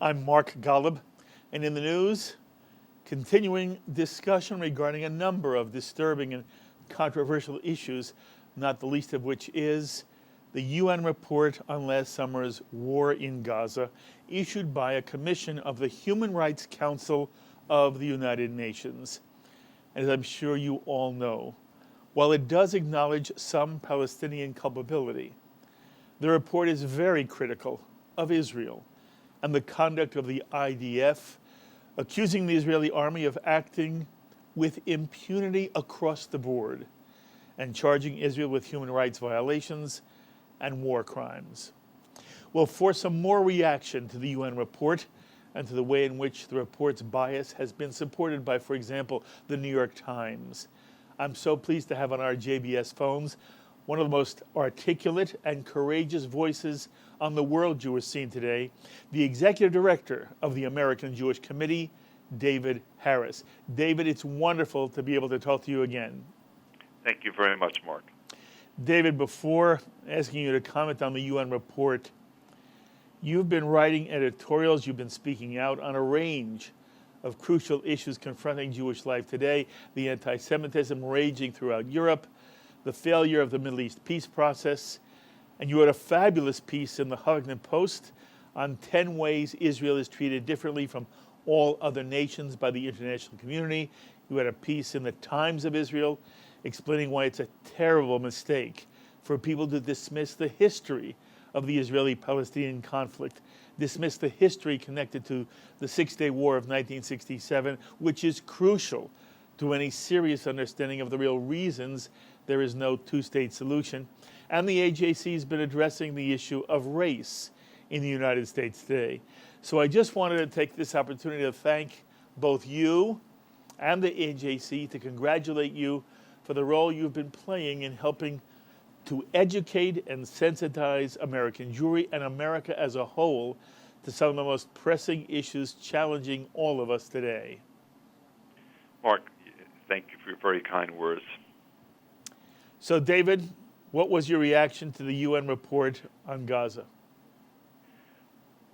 I'm Mark Golub, and in the news, continuing discussion regarding a number of disturbing and controversial issues, not the least of which is the UN report on last summer's war in Gaza, issued by a commission of the Human Rights Council of the United Nations. As I'm sure you all know, while it does acknowledge some Palestinian culpability, the report is very critical of Israel and the conduct of the IDF, accusing the Israeli army of acting with impunity across the board and charging Israel with human rights violations and war crimes. Well, for some more reaction to the UN report and to the way in which the report's bias has been supported by, for example, the New York Times, I'm so pleased to have on our JBS phones one of the most articulate and courageous voices on the world Jewish scene today, the Executive Director of the American Jewish Committee, David Harris. David, it's wonderful to be able to talk to you again. Thank you very much, Mark. David, before asking you to comment on the UN report, you've been writing editorials, you've been speaking out on a range of crucial issues confronting Jewish life today, the anti-Semitism raging throughout Europe, the failure of the Middle East peace process, and you had a fabulous piece in the Huffington Post on 10 ways Israel is treated differently from all other nations by the international community. You had a piece in the Times of Israel explaining why it's a terrible mistake for people to dismiss the history of the Israeli-Palestinian conflict, dismiss the history connected to the Six-Day War of 1967, which is crucial to any serious understanding of the real reasons there is no two-state solution. And the AJC has been addressing the issue of race in the United States today. So I just wanted to take this opportunity to thank both you and the AJC, to congratulate you for the role you've been playing in helping to educate and sensitize American Jewry and America as a whole to some of the most pressing issues challenging all of us today. Mark, thank you for your very kind words. So, David, what was your reaction to the UN report on Gaza?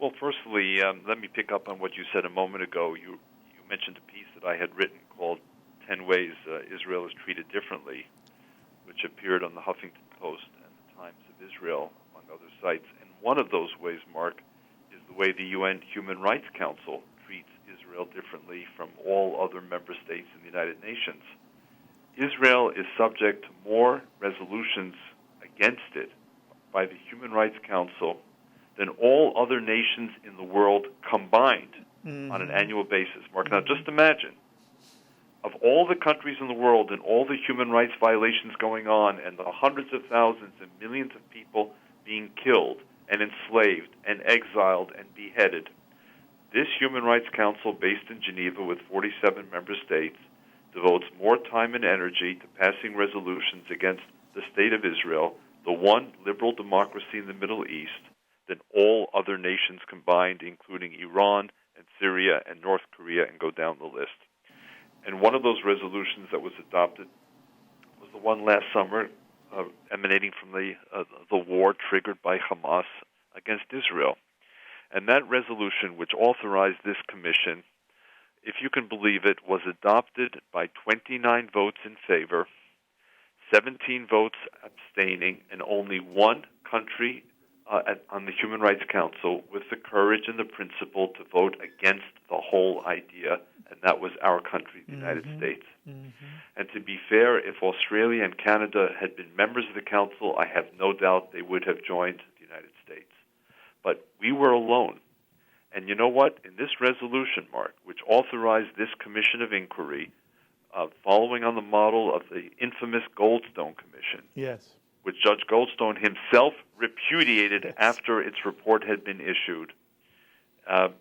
Well, firstly, let me pick up on what you said a moment ago. You mentioned a piece that I had written called 10 Ways Israel is Treated Differently, which appeared on the Huffington Post and the Times of Israel, among other sites. And one of those ways, Mark, is the way the UN Human Rights Council treats Israel differently from all other member states in the United Nations. Israel is subject to more resolutions against it by the Human Rights Council than all other nations in the world combined on an annual basis. Mark, now just imagine, of all the countries in the world and all the human rights violations going on and the hundreds of thousands and millions of people being killed and enslaved and exiled and beheaded, this Human Rights Council, based in Geneva with 47 member states, devotes more time and energy to passing resolutions against the state of Israel, the one liberal democracy in the Middle East, than all other nations combined, including Iran and Syria and North Korea, and go down the list. And one of those resolutions that was adopted was the one last summer emanating from the war triggered by Hamas against Israel. And that resolution, which authorized this commission, if you can believe it, was adopted by 29 votes in favor, 17 votes abstaining, and only one country on the Human Rights Council with the courage and the principle to vote against the whole idea, and that was our country, the United States. And to be fair, if Australia and Canada had been members of the Council, I have no doubt they would have joined the United States. But we were alone. And you know what? In this resolution, Mark, which authorized this commission of inquiry, following on the model of the infamous Goldstone Commission, Yes. which Judge Goldstone himself repudiated after its report had been issued, the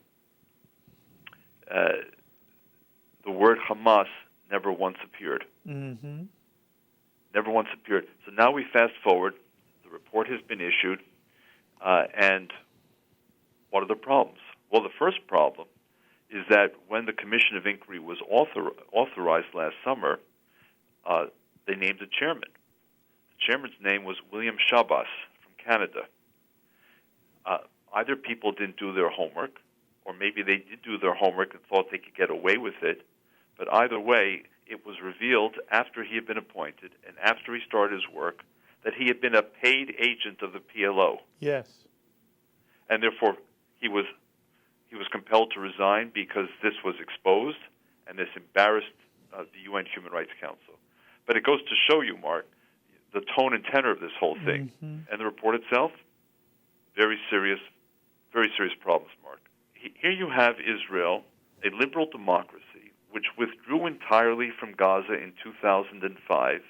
word Hamas never once appeared. Never once appeared. So now we fast forward. The report has been issued, and what are the problems? Well, the first problem is that when the Commission of Inquiry was authorized last summer, they named a chairman. The chairman's name was William Shabbos from Canada. Either people didn't do their homework, or maybe they did do their homework and thought they could get away with it. But either way, it was revealed after he had been appointed and after he started his work that he had been a paid agent of the PLO. Yes. And therefore, he was compelled to resign because this was exposed and this embarrassed the UN Human Rights Council. But it goes to show you, Mark, the tone and tenor of this whole thing. Mm-hmm. And the report itself, very serious problems, Mark. Here you have Israel, a liberal democracy, which withdrew entirely from Gaza in 2005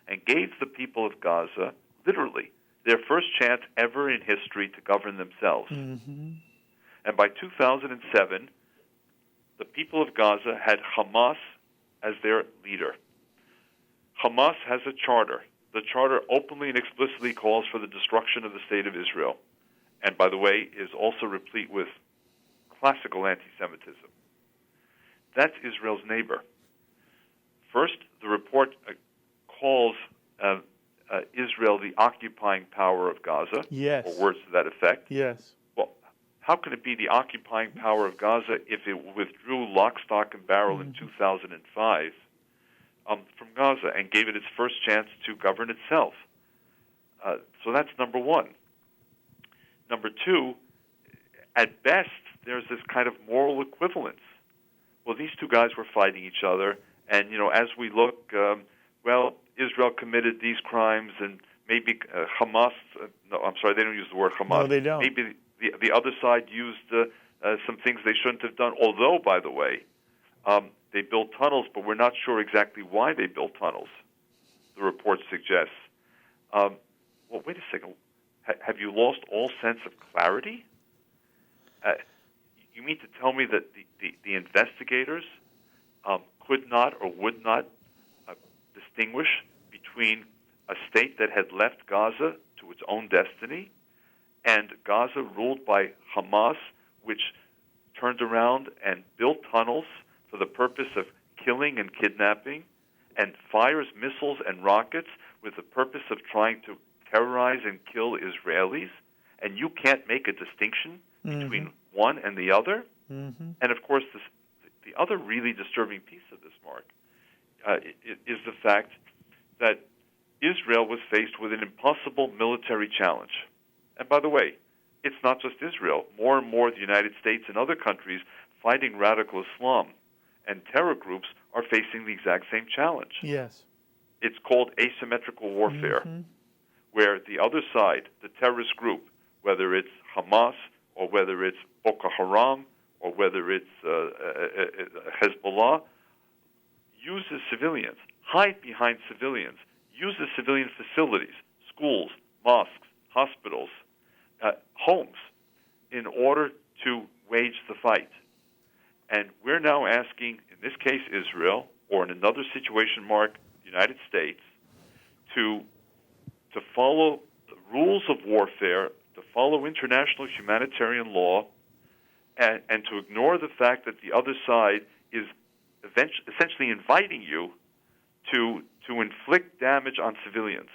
and gave the people of Gaza, literally, their first chance ever in history to govern themselves. Mm-hmm. And by 2007, the people of Gaza had Hamas as their leader. Hamas has a charter. The charter openly and explicitly calls for the destruction of the state of Israel. And by the way, is also replete with classical anti-Semitism. That's Israel's neighbor. First, the report calls Israel the occupying power of Gaza, yes, or words to that effect. Yes. Well, how can it be the occupying power of Gaza if it withdrew lock, stock, and barrel in 2005 from Gaza and gave it its first chance to govern itself? So that's number one. Number two, at best, there's this kind of moral equivalence. Well, these two guys were fighting each other, and, as we look, Israel committed these crimes, and maybe Hamas, no, I'm sorry, they don't use the word Hamas. No, they don't. Maybe the other side used some things they shouldn't have done, although, by the way, they built tunnels, but we're not sure exactly why they built tunnels, the report suggests. Well, wait a second. Have you lost all sense of clarity? You mean to tell me that the investigators could not or would not distinguish between a state that had left Gaza to its own destiny and Gaza ruled by Hamas, which turned around and built tunnels for the purpose of killing and kidnapping and fires missiles and rockets with the purpose of trying to terrorize and kill Israelis, and you can't make a distinction between one and the other? Mm-hmm. And, of course, the other really disturbing piece of this, Mark, is the fact that Israel was faced with an impossible military challenge. And, by the way, it's not just Israel. More and more the United States and other countries fighting radical Islam and terror groups are facing the exact same challenge. Yes. It's called asymmetrical warfare, where the other side, the terrorist group, whether it's Hamas or whether it's Boko Haram or whether it's Hezbollah, uses civilians, hide behind civilians, uses civilian facilities, schools, mosques, hospitals, homes, in order to wage the fight. And we're now asking, in this case Israel, or in another situation, Mark, the United States, to follow the rules of warfare, to follow international humanitarian law, and to ignore the fact that the other side is essentially inviting you to inflict damage on civilians.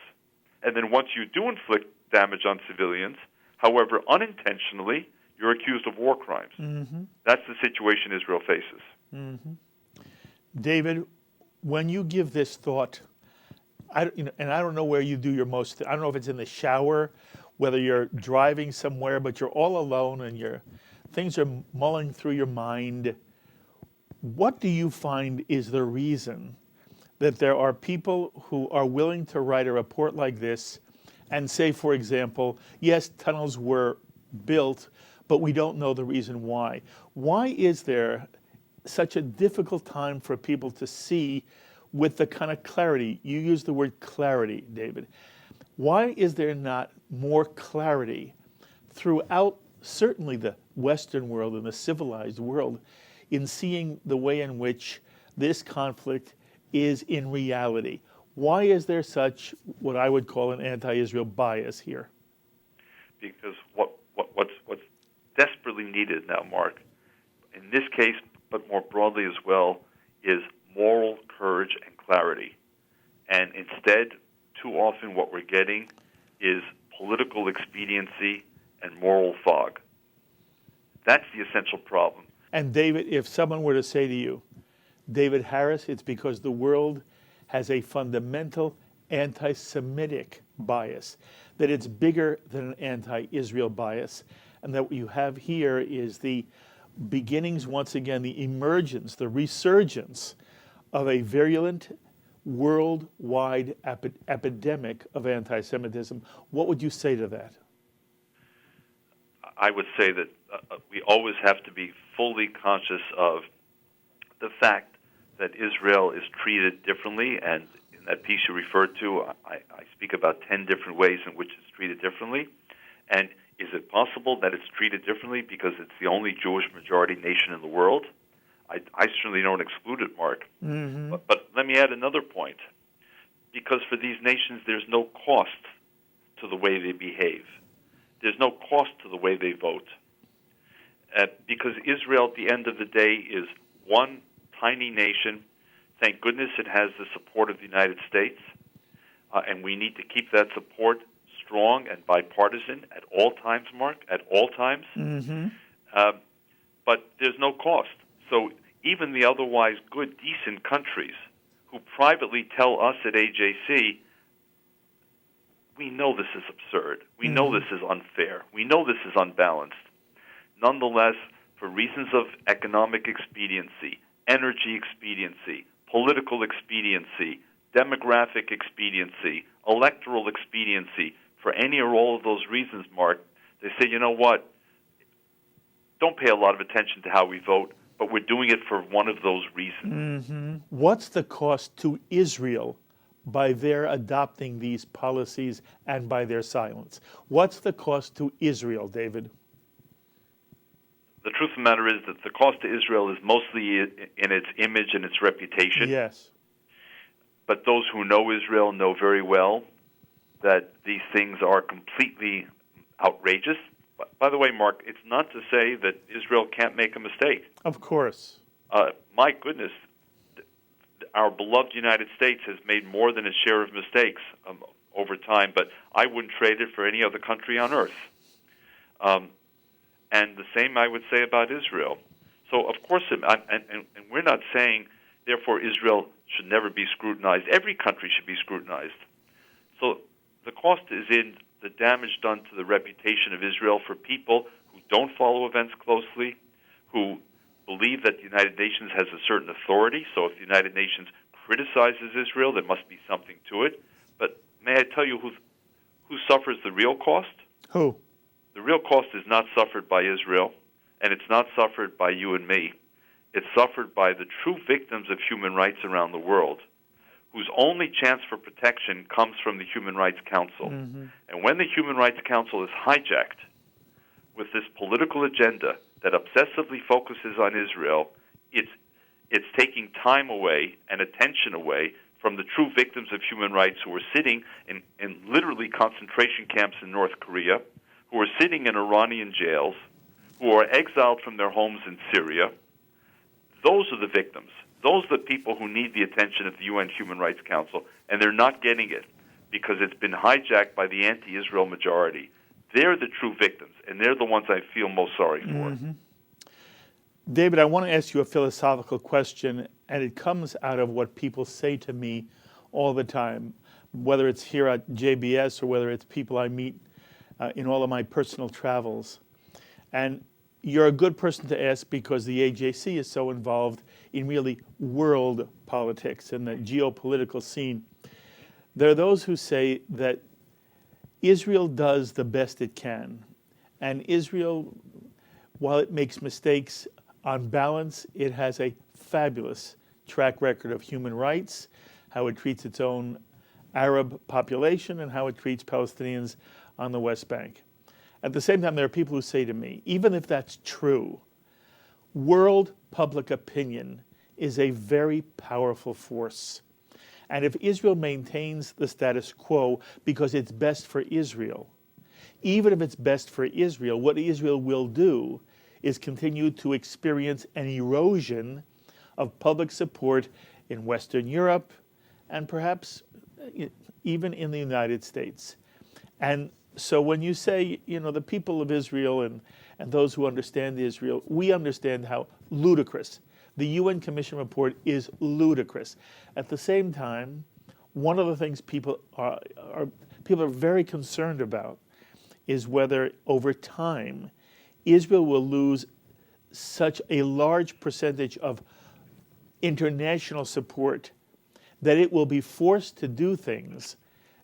And then once you do inflict damage on civilians, however unintentionally, you're accused of war crimes. Mm-hmm. That's the situation Israel faces. Mm-hmm. David, when you give this thought, and I don't know where you do your most, I don't know if it's in the shower, whether you're driving somewhere, but you're all alone and things are mulling through your mind. What do you find is the reason that there are people who are willing to write a report like this and say, for example, yes, tunnels were built, but we don't know the reason why? Why is there such a difficult time for people to see with the kind of clarity? You use the word clarity, David. Why is there not more clarity throughout certainly the Western world and the civilized world in seeing the way in which this conflict is in reality? Why is there such what I would call an anti-Israel bias here? Because what's desperately needed now, Mark, in this case, but more broadly as well, is moral courage and clarity. And instead, too often what we're getting is political expediency and moral fog. That's the essential problem. And David, if someone were to say to you, David Harris, it's because the world has a fundamental anti-Semitic bias, that it's bigger than an anti-Israel bias, and that what you have here is the beginnings, once again, the emergence, the resurgence of a virulent worldwide epidemic of anti-Semitism. What would you say to that? I would say that we always have to be fully conscious of the fact that Israel is treated differently, and in that piece you referred to, I speak about 10 different ways in which it's treated differently. And is it possible that it's treated differently because it's the only Jewish majority nation in the world? I certainly don't exclude it, Mark. Mm-hmm. But let me add another point. Because for these nations, there's no cost to the way they behave. There's no cost to the way they vote. Because Israel, at the end of the day, is one tiny nation. Thank goodness it has the support of the United States. And we need to keep that support strong and bipartisan at all times, Mark, at all times. Mm-hmm. But there's no cost. So even the otherwise good, decent countries who privately tell us at AJC, we know this is absurd. We know this is unfair. We know this is unbalanced. Nonetheless, for reasons of economic expediency, energy expediency, political expediency, demographic expediency, electoral expediency, for any or all of those reasons, Mark, they say, you know what, don't pay a lot of attention to how we vote, but we're doing it for one of those reasons. Mm-hmm. What's the cost to Israel by their adopting these policies and by their silence? What's the cost to Israel, David? The truth of the matter is that the cost to Israel is mostly in its image and its reputation. Yes. But those who know Israel know very well that these things are completely outrageous. By the way, Mark, it's not to say that Israel can't make a mistake. Of course. My goodness, our beloved United States has made more than its share of mistakes over time, but I wouldn't trade it for any other country on earth. And the same I would say about Israel. So, of course, and we're not saying, therefore, Israel should never be scrutinized. Every country should be scrutinized. So the cost is in the damage done to the reputation of Israel for people who don't follow events closely, who believe that the United Nations has a certain authority. So if the United Nations criticizes Israel, there must be something to it. But may I tell you who suffers the real cost? Who? The real cost is not suffered by Israel, and it's not suffered by you and me. It's suffered by the true victims of human rights around the world, whose only chance for protection comes from the Human Rights Council. Mm-hmm. And when the Human Rights Council is hijacked with this political agenda that obsessively focuses on Israel, it's taking time away and attention away from the true victims of human rights who are sitting in literally concentration camps in North Korea, who are sitting in Iranian jails, who are exiled from their homes in Syria. Those are the victims. Those are the people who need the attention of the UN Human Rights Council, and they're not getting it because it's been hijacked by the anti-Israel majority. They're the true victims, and they're the ones I feel most sorry for. Mm-hmm. David, I want to ask you a philosophical question, and it comes out of what people say to me all the time, whether it's here at JBS or whether it's people I meet in all of my personal travels. And you're a good person to ask because the AJC is so involved in really world politics and the geopolitical scene. There are those who say that Israel does the best it can. And Israel, while it makes mistakes, on balance, it has a fabulous track record of human rights, how it treats its own Arab population, and how it treats Palestinians on the West Bank. At the same time, there are people who say to me, even if that's true, world public opinion is a very powerful force. And if Israel maintains the status quo because it's best for Israel, even if it's best for Israel, what Israel will do is continue to experience an erosion of public support in Western Europe and perhaps even in the United States. And So when you say, the people of Israel and those who understand Israel, we understand how ludicrous. The UN Commission report is ludicrous. At the same time, one of the things people are very concerned about is whether over time Israel will lose such a large percentage of international support that it will be forced to do things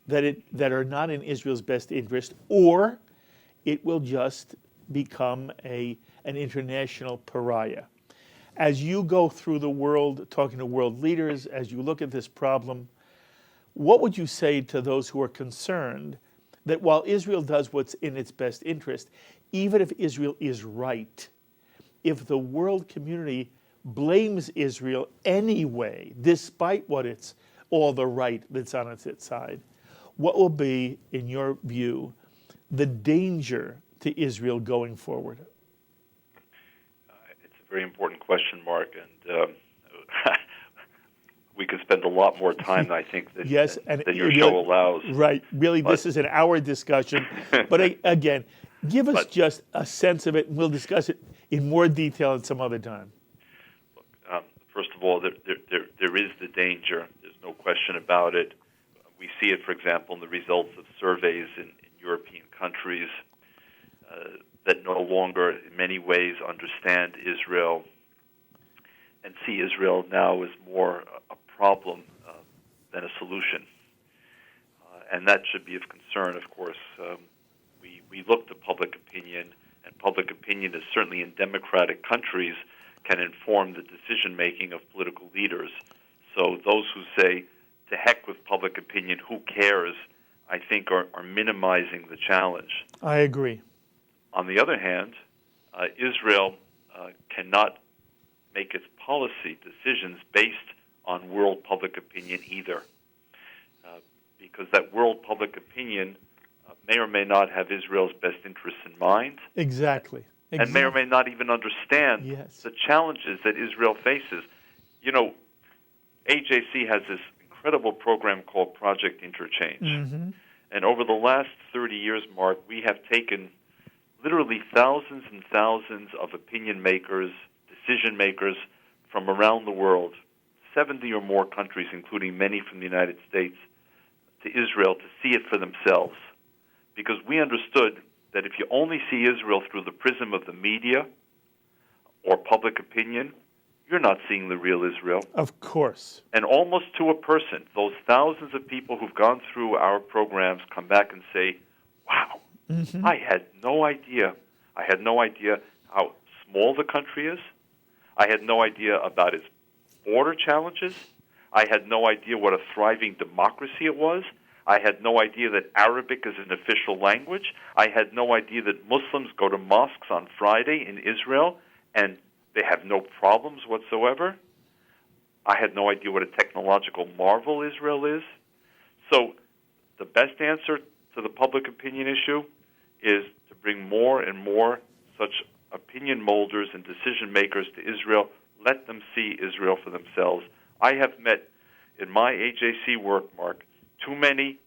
that are not in Israel's best interest, or it will just become an international pariah. As you go through the world, talking to world leaders, as you look at this problem, what would you say to those who are concerned that while Israel does what's in its best interest, even if Israel is right, if the world community blames Israel anyway, despite all the right that's on its side, what will be, in your view, the danger to Israel going forward? It's a very important question, Mark, and we could spend a lot more time, I think, than your show allows. Right. Really, this is an hour discussion. But again, give us just a sense of it, and we'll discuss it in more detail at some other time. Look, first of all, there is the danger. There's no question about it. We see it, for example, in the results of surveys in European countries that no longer, in many ways, understand Israel and see Israel now as more a problem than a solution. And that should be of concern, of course. We look to public opinion, and public opinion is certainly in democratic countries can inform the decision-making of political leaders. So those who say, to heck with public opinion, who cares, I think are minimizing the challenge. I agree. On the other hand, Israel cannot make its policy decisions based on world public opinion either, because that world public opinion may or may not have Israel's best interests in mind. Exactly. And may or may not even understand the challenges that Israel faces. AJC has this incredible program called Project Interchange. Mm-hmm. And over the last 30 years, Mark, we have taken literally thousands and thousands of opinion makers, decision makers from around the world, 70 or more countries, including many from the United States, to Israel to see it for themselves. Because we understood that if you only see Israel through the prism of the media or public opinion, you're not seeing the real Israel. Of course. And almost to a person, those thousands of people who've gone through our programs come back and say, wow, I had no idea. I had no idea how small the country is. I had no idea about its border challenges. I had no idea what a thriving democracy it was. I had no idea that Arabic is an official language. I had no idea that Muslims go to mosques on Friday in Israel and they have no problems whatsoever. I had no idea what a technological marvel Israel is. So the best answer to the public opinion issue is to bring more and more such opinion molders and decision makers to Israel. Let them see Israel for themselves. I have met in my AJC work, Mark, too many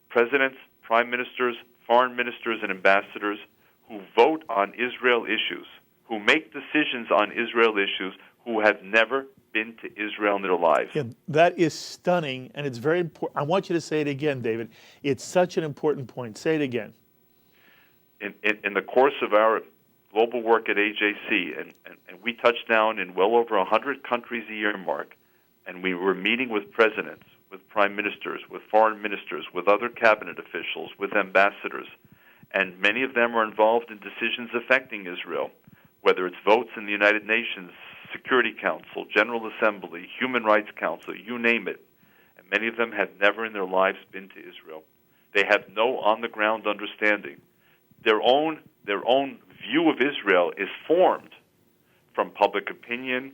presidents, prime ministers, foreign ministers, and ambassadors who vote on Israel issues, who make decisions on Israel issues, who have never been to Israel in their lives. Yeah, that is stunning, and it's very important. I want you to say it again, David. It's such an important point. Say it again. In the course of our global work at AJC, and we touch down in well over 100 countries a year, Mark, and we were meeting with presidents, with prime ministers, with foreign ministers, with other cabinet officials, with ambassadors, and many of them are involved in decisions affecting Israel, whether it's votes in the United Nations, Security Council, General Assembly, Human Rights Council, you name it. And many of them have never in their lives been to Israel. They have no on-the-ground understanding. Their own view of Israel is formed from public opinion,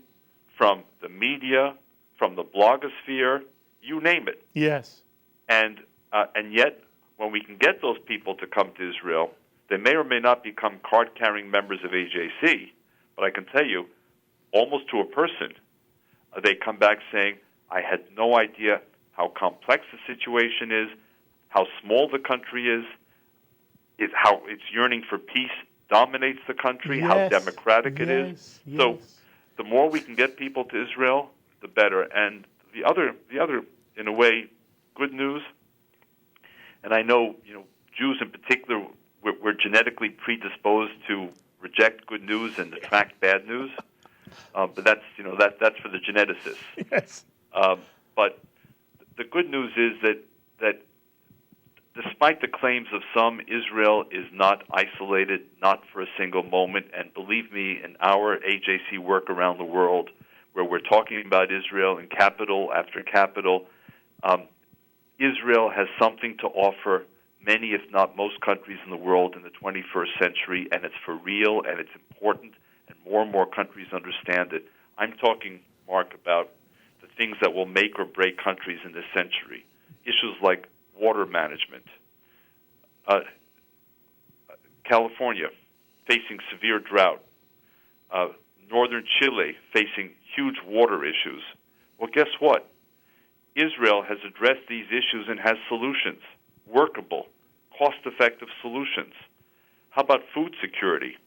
from the media, from the blogosphere, you name it. Yes. And yet, when we can get those people to come to Israel, they may or may not become card-carrying members of AJC, but I can tell you, almost to a person, they come back saying, I had no idea how complex the situation is, how small the country is. is how its yearning for peace dominates the country, how democratic it is. So the more we can get people to Israel, the better. And the other, in a way, good news, and I know, Jews in particular, we're genetically predisposed to reject good news and attract bad news. But that's for the geneticists. Yes. But the good news is that despite the claims of some, Israel is not isolated, not for a single moment. And believe me, in our AJC work around the world, where we're talking about Israel in capital after capital, Israel has something to offer many, if not most, countries in the world in the 21st century, and it's for real, and it's important, and more countries understand it. I'm talking, Mark, about the things that will make or break countries in this century. Issues like water management. California facing severe drought. Northern Chile facing huge water issues. Well, guess what? Israel has addressed these issues and has solutions, workable, cost-effective solutions. How about food security?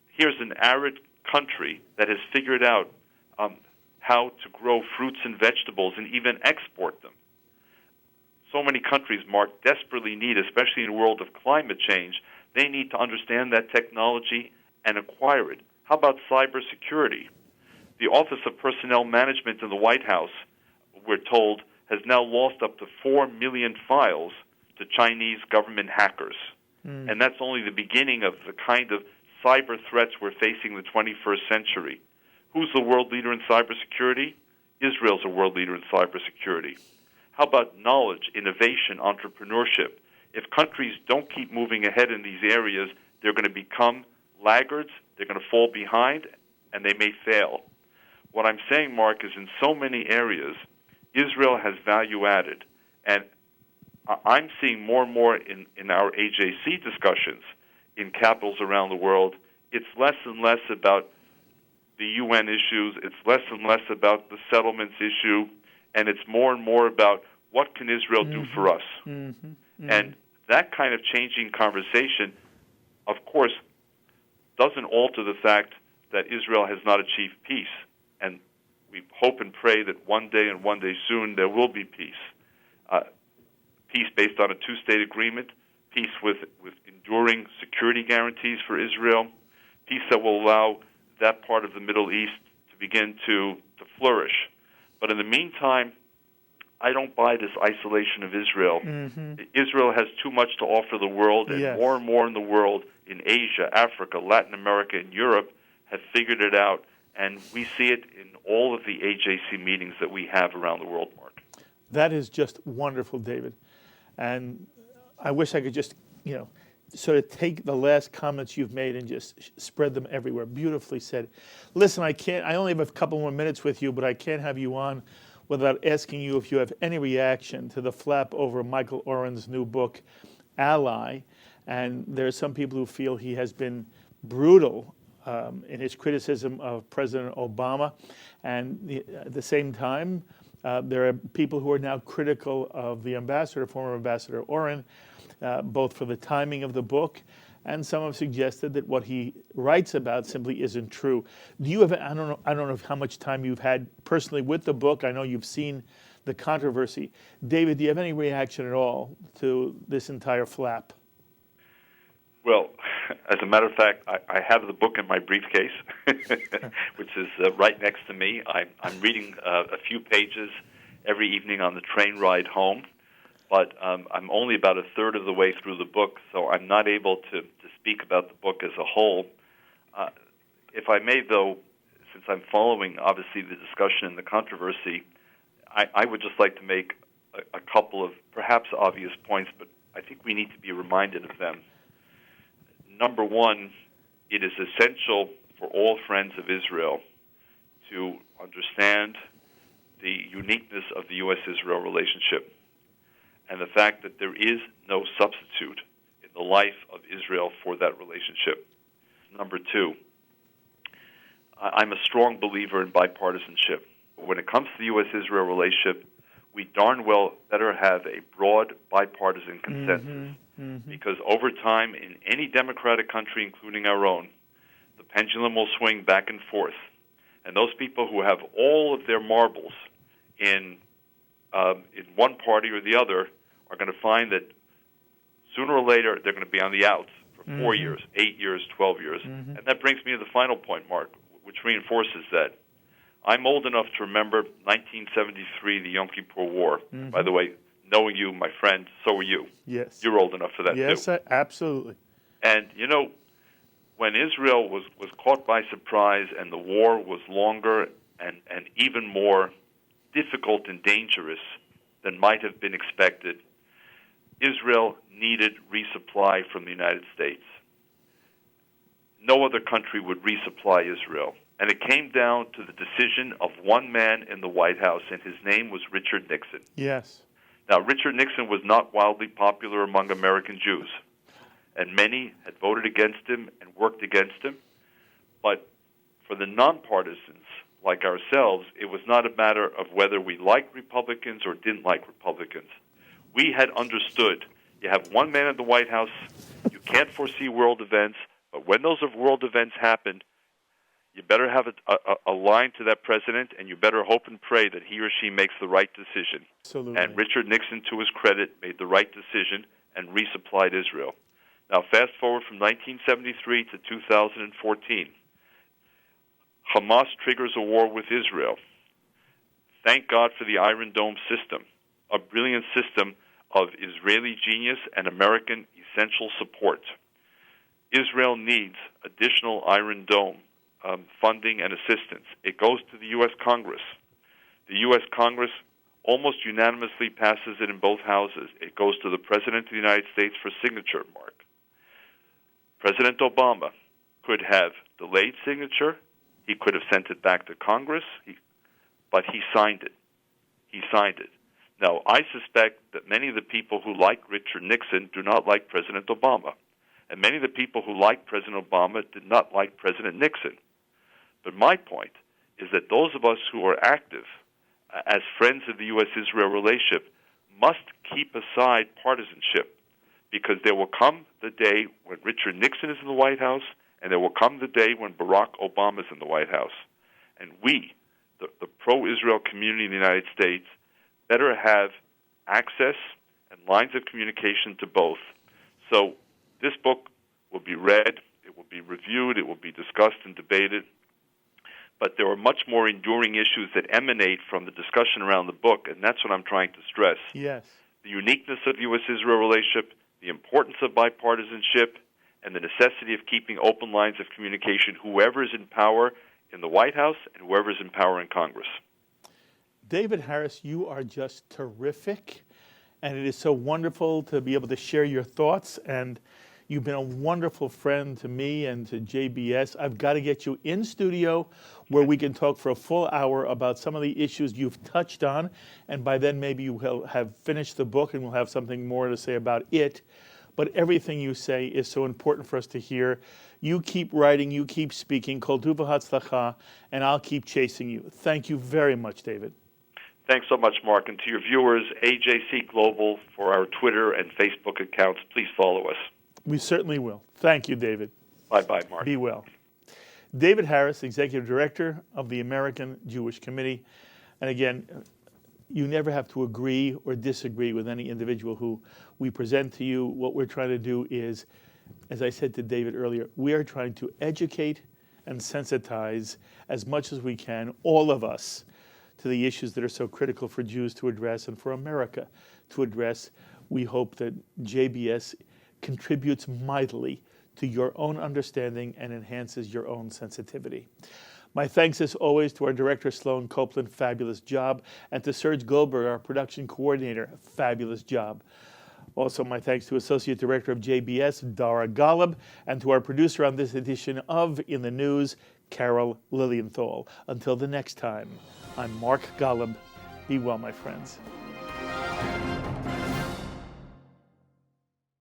Here's an arid country that has figured out how to grow fruits and vegetables and even export them. So many countries, Mark, desperately need, especially in the world of climate change, they need to understand that technology and acquire it. How about cybersecurity? The Office of Personnel Management in the White House, we're told, has now lost up to 4 million files to Chinese government hackers. And that's only the beginning of the kind of cyber threats we're facing in the 21st century. Who's the world leader in cybersecurity? Israel's a world leader in cybersecurity. How about knowledge, innovation, entrepreneurship? If countries don't keep moving ahead in these areas, they're going to become laggards, they're going to fall behind, and they may fail. What I'm saying, Mark, is in so many areas, Israel has value added. And I'm seeing more and more in our AJC discussions in capitals around the world, it's less and less about the UN issues, it's less and less about the settlements issue, and it's more and more about what can Israel do for us. And that kind of changing conversation, of course, doesn't alter the fact that Israel has not achieved peace. And we hope and pray that one day and one day soon there will be peace. Peace based on a two-state agreement, peace with enduring security guarantees for Israel, peace that will allow that part of the Middle East to begin to flourish. But in the meantime, I don't buy this isolation of Israel. Israel has too much to offer the world, and more in the world, in Asia, Africa, Latin America, and Europe, have figured it out. And we see it in all of the AJC meetings that we have around the world, Mark. That is just wonderful, David. And I wish I could just, sort of take the last comments you've made and just spread them everywhere. Beautifully said. Listen, I only have a couple more minutes with you, but I can't have you on without asking you if you have any reaction to the flap over Michael Oren's new book, Ally. And there are some people who feel he has been brutal in his criticism of President Obama. And at the same time, there are people who are now critical of the ambassador, former Ambassador Oren, both for the timing of the book, and some have suggested that what he writes about simply isn't true. Do you have? I don't know how much time you've had personally with the book. I know you've seen the controversy. David, do you have any reaction at all to this entire flap? Well, as a matter of fact, I have the book in my briefcase, which is right next to me. I'm reading a few pages every evening on the train ride home, but I'm only about a third of the way through the book, so I'm not able to speak about the book as a whole. If I may, though, since I'm following, obviously, the discussion and the controversy, I would just like to make a couple of perhaps obvious points, but I think we need to be reminded of them. Number one, it is essential for all friends of Israel to understand the uniqueness of the U.S.-Israel relationship and the fact that there is no substitute in the life of Israel for that relationship. Number two, I'm a strong believer in bipartisanship. When it comes to the U.S.-Israel relationship, we darn well better have a broad bipartisan consensus. because over time, in any democratic country, including our own, the pendulum will swing back and forth. And those people who have all of their marbles in one party or the other are going to find that sooner or later they're going to be on the outs for 4 years, 8 years, 12 years. And that brings me to the final point, Mark, which reinforces that. I'm old enough to remember 1973, the Yom Kippur War. By the way, knowing you, my friend, so are you. Yes. You're old enough for that, yes, too. Absolutely. And, you know, when Israel was caught by surprise and the war was longer and even more difficult and dangerous than might have been expected, Israel needed resupply from the United States. No other country would resupply Israel. And it came down to the decision of one man in the White House, and his name was Richard Nixon. Yes. Now, Richard Nixon was not wildly popular among American Jews, and many had voted against him and worked against him. But for the nonpartisans like ourselves, it was not a matter of whether we liked Republicans or didn't like Republicans. We had understood you have one man in the White House, you can't foresee world events, but when those world events happen, you better have a line to that president, and you better hope and pray that he or she makes the right decision. Absolutely. And Richard Nixon, to his credit, made the right decision and resupplied Israel. Now, fast forward from 1973 to 2014. Hamas triggers a war with Israel. Thank God for the Iron Dome system, a brilliant system of Israeli genius and American essential support. Israel needs additional Iron Dome funding and assistance. It goes to the U.S. Congress. The U.S. Congress almost unanimously passes it in both houses. It goes to the President of the United States for signature, Mark. President Obama could have delayed signature. He could have sent it back to Congress, but he signed it. He signed it. Now, I suspect that many of the people who like Richard Nixon do not like President Obama. And many of the people who like President Obama did not like President Nixon. But my point is that those of us who are active as friends of the U.S.-Israel relationship must keep aside partisanship, because there will come the day when Richard Nixon is in the White House, and there will come the day when Barack Obama is in the White House. And we, the pro-Israel community in the United States, better have access and lines of communication to both. So this book will be read, it will be reviewed, it will be discussed and debated. But there are much more enduring issues that emanate from the discussion around the book, and that's what I'm trying to stress. Yes. The uniqueness of U.S.-Israel relationship, the importance of bipartisanship, and the necessity of keeping open lines of communication, whoever is in power in the White House and whoever is in power in Congress. David Harris, you are just terrific, and it is so wonderful to be able to share your thoughts, and you've been a wonderful friend to me and to JBS. I've got to get you in studio where we can talk for a full hour about some of the issues you've touched on, and by then maybe you will have finished the book and we'll have something more to say about it. But everything you say is so important for us to hear. You keep writing, you keep speaking, kol tuv v'hatzlacha, and I'll keep chasing you. Thank you very much, David. Thanks so much, Mark. And to your viewers, AJC Global for our Twitter and Facebook accounts, please follow us. We certainly will. Thank you, David. Bye-bye, Mark. Be well. David Harris, Executive Director of the American Jewish Committee. And again, you never have to agree or disagree with any individual who we present to you. What we're trying to do is, as I said to David earlier, we are trying to educate and sensitize as much as we can, all of us, to the issues that are so critical for Jews to address and for America to address. We hope that JBS contributes mightily to your own understanding and enhances your own sensitivity. My thanks, as always, to our director, Sloan Copeland, fabulous job, and to Serge Goldberg, our production coordinator, fabulous job. Also, my thanks to Associate Director of JBS, Dara Golub, and to our producer on this edition of In the News, Carol Lilienthal. Until the next time, I'm Mark Golub. Be well, my friends.